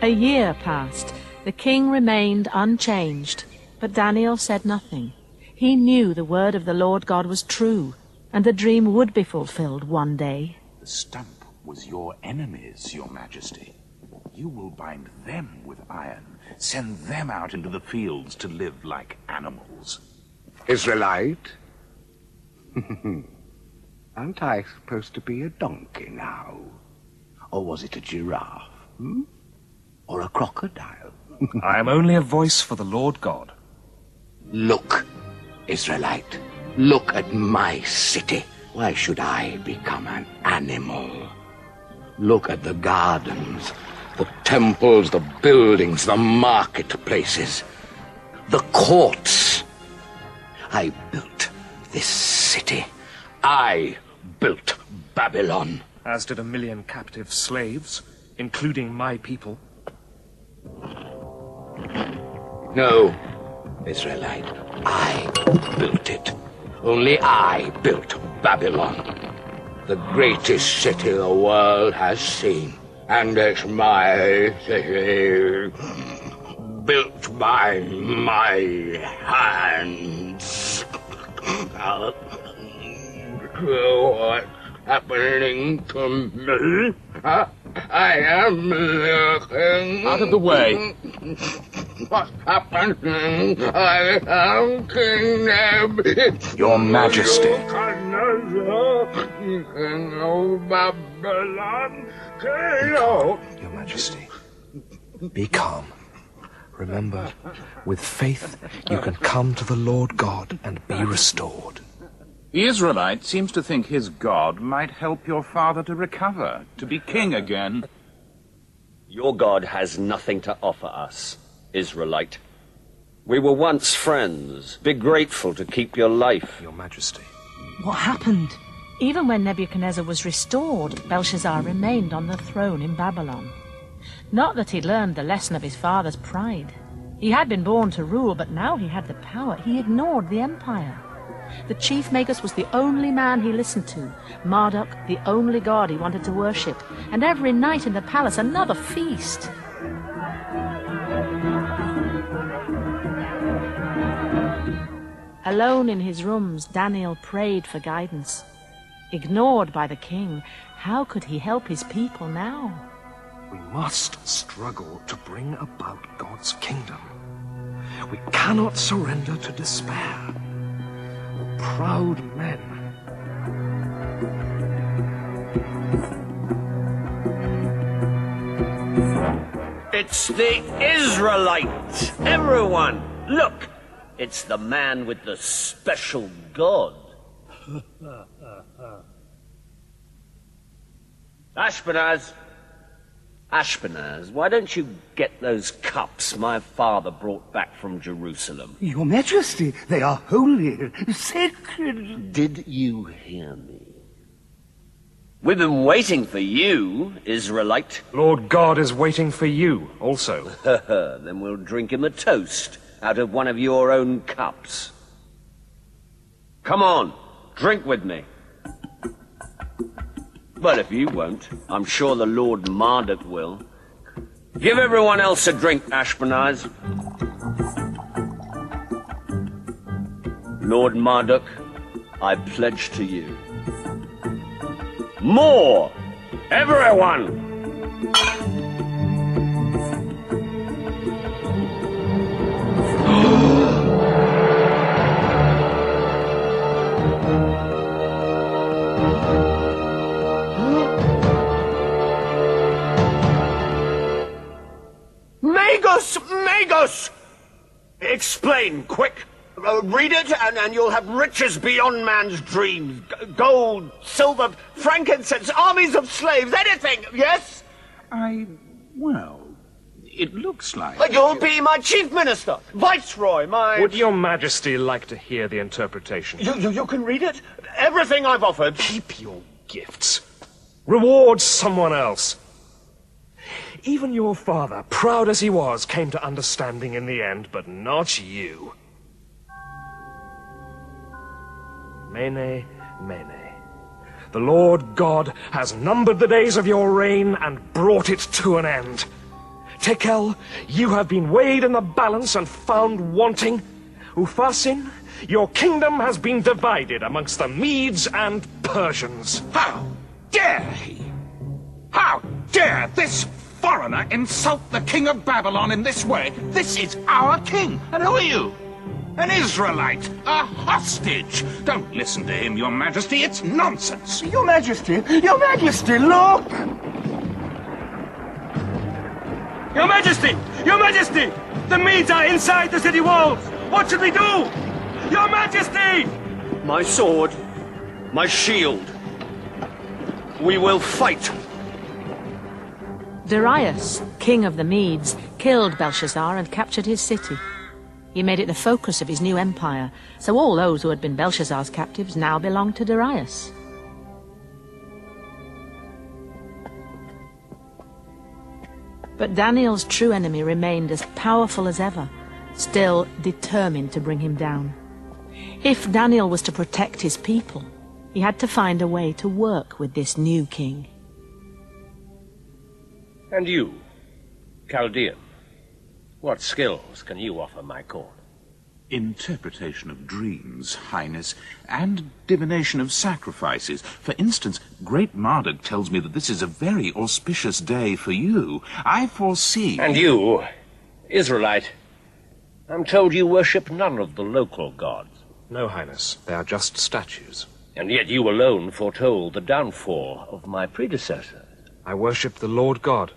A year passed. The king remained unchanged, but Daniel said nothing. He knew the word of the Lord God was true, and the dream would be fulfilled one day. The stump was your enemies, your majesty. You will bind them with iron, send them out into the fields to live like animals. Israelite? Aren't I supposed to be a donkey now? Or was it a giraffe? Or a crocodile? I am only a voice for the Lord God. Look, Israelite. Look at my city. Why should I become an animal? Look at the gardens, the temples, the buildings, the marketplaces, the courts. I built this city. I built Babylon. As did 1 million captive slaves, including my people. No, Israelite, I built it. Only I built Babylon, the greatest city the world has seen. And it's my city, built by my hands. What's happening to me? I am looking. Out of the way. What's happening? I am King Nebuchadnezzar. Your Majesty. King of Babylon. King of... Your Majesty, be calm. Remember, with faith you can come to the Lord God and be restored. The Israelite seems to think his God might help your father to recover, to be king again. Your God has nothing to offer us, Israelite. We were once friends. Be grateful to keep your life. Your Majesty. What happened? Even when Nebuchadnezzar was restored, Belshazzar remained on the throne in Babylon. Not that he'd learned the lesson of his father's pride. He had been born to rule, but now he had the power. He ignored the empire. The chief Magus was the only man he listened to, Marduk the only god he wanted to worship, and every night in the palace another feast. Alone in his rooms, Daniel prayed for guidance. Ignored by the king, how could he help his people now? We must struggle to bring about God's kingdom. We cannot surrender to despair. Proud men. It's the Israelite. Everyone, look. It's the man with the special God. Ashpenaz, why don't you get those cups my father brought back from Jerusalem? Your Majesty, they are holy, sacred. Did you hear me? We've been waiting for you, Israelite. Lord God is waiting for you also. Then we'll drink him a toast out of one of your own cups. Come on, drink with me. Well, if you won't, I'm sure the Lord Marduk will. Give everyone else a drink, Ashpenaz. Lord Marduk, I pledge to you. More! Everyone! Magus! Explain, quick. Read it, and you'll have riches beyond man's dreams. Gold, silver, frankincense, armies of slaves, anything, yes? Well, it looks like... But you'll be my chief minister, viceroy, Would your Majesty like to hear the interpretation? You can read it? Everything I've offered. Keep your gifts. Reward someone else. Even your father, proud as he was, came to understanding in the end, but not you. Mene, Mene. The Lord God has numbered the days of your reign and brought it to an end. Tekel, you have been weighed in the balance and found wanting. Ufasin, your kingdom has been divided amongst the Medes and Persians. How dare he? How dare this foreigner insult the king of Babylon in this way? This is our king. And who are you? An Israelite, a hostage. Don't listen to him, your majesty. It's nonsense. Your Majesty, look! Your Majesty! Your Majesty! The Medes are inside the city walls! What should we do? Your Majesty! My sword, my shield. We will fight. Darius, king of the Medes, killed Belshazzar and captured his city. He made it the focus of his new empire, so all those who had been Belshazzar's captives now belonged to Darius. But Daniel's true enemy remained as powerful as ever, still determined to bring him down. If Daniel was to protect his people, he had to find a way to work with this new king. And you, Chaldean, what skills can you offer my court? Interpretation of dreams, Highness, and divination of sacrifices. For instance, Great Marduk tells me that this is a very auspicious day for you. I foresee... And you, Israelite, I'm told you worship none of the local gods. No, Highness, they are just statues. And yet you alone foretold the downfall of my predecessors. I worship the Lord God.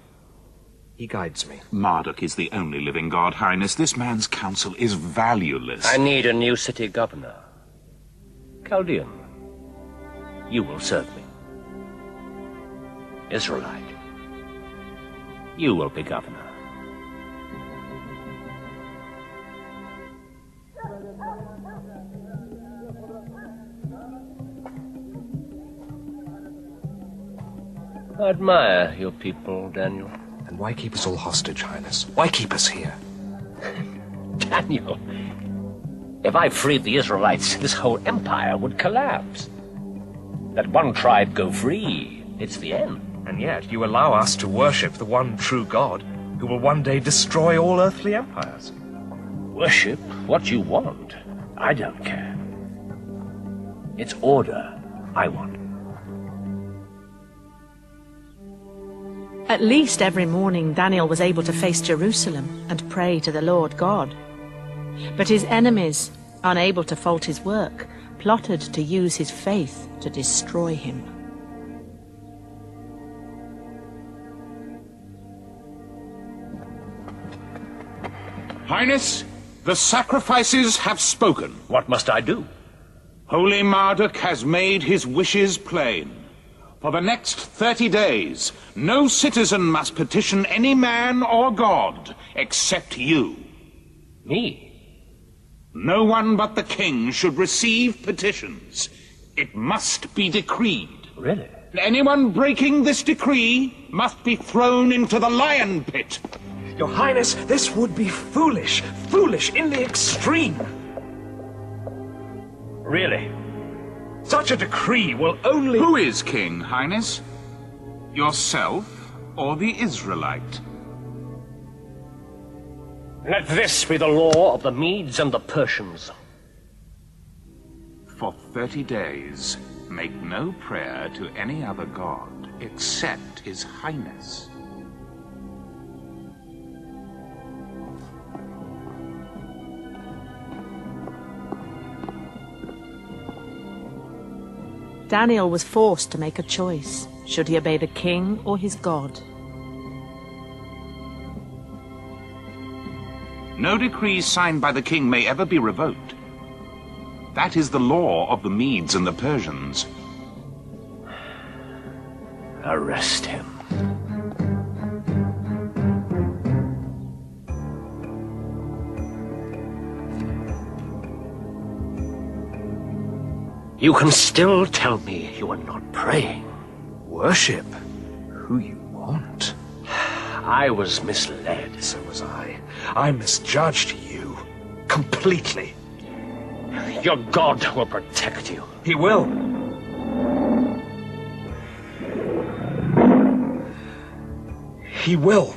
He guides me. Marduk is the only living god, Highness. This man's counsel is valueless. I need a new city governor. Chaldean, you will serve me. Israelite, you will be governor. I admire your people, Daniel. And why keep us all hostage, Highness? Why keep us here? Daniel, if I freed the Israelites, this whole empire would collapse. Let one tribe go free, it's the end. And yet you allow us to worship the one true God, who will one day destroy all earthly empires. Worship what you want. I don't care. It's order I want. At least every morning Daniel was able to face Jerusalem and pray to the Lord God. But his enemies, unable to fault his work, plotted to use his faith to destroy him. Highness, the sacrifices have spoken. What must I do? Holy Marduk has made his wishes plain. For the next 30 days, no citizen must petition any man or god except you. Me? No one but the king should receive petitions. It must be decreed. Really? Anyone breaking this decree must be thrown into the lion pit. Your Highness, this would be foolish. Foolish in the extreme. Really? Such a decree will only... Who is king, Highness? Yourself or the Israelite? Let this be the law of the Medes and the Persians. For 30 days, make no prayer to any other god except His Highness. Daniel was forced to make a choice. Should he obey the king or his god? No decree signed by the king may ever be revoked. That is the law of the Medes and the Persians. Arrest him. You can still tell me you are not praying. Worship who you want. I was misled. So was I. I misjudged you. Completely. Your God will protect you. He will. He will.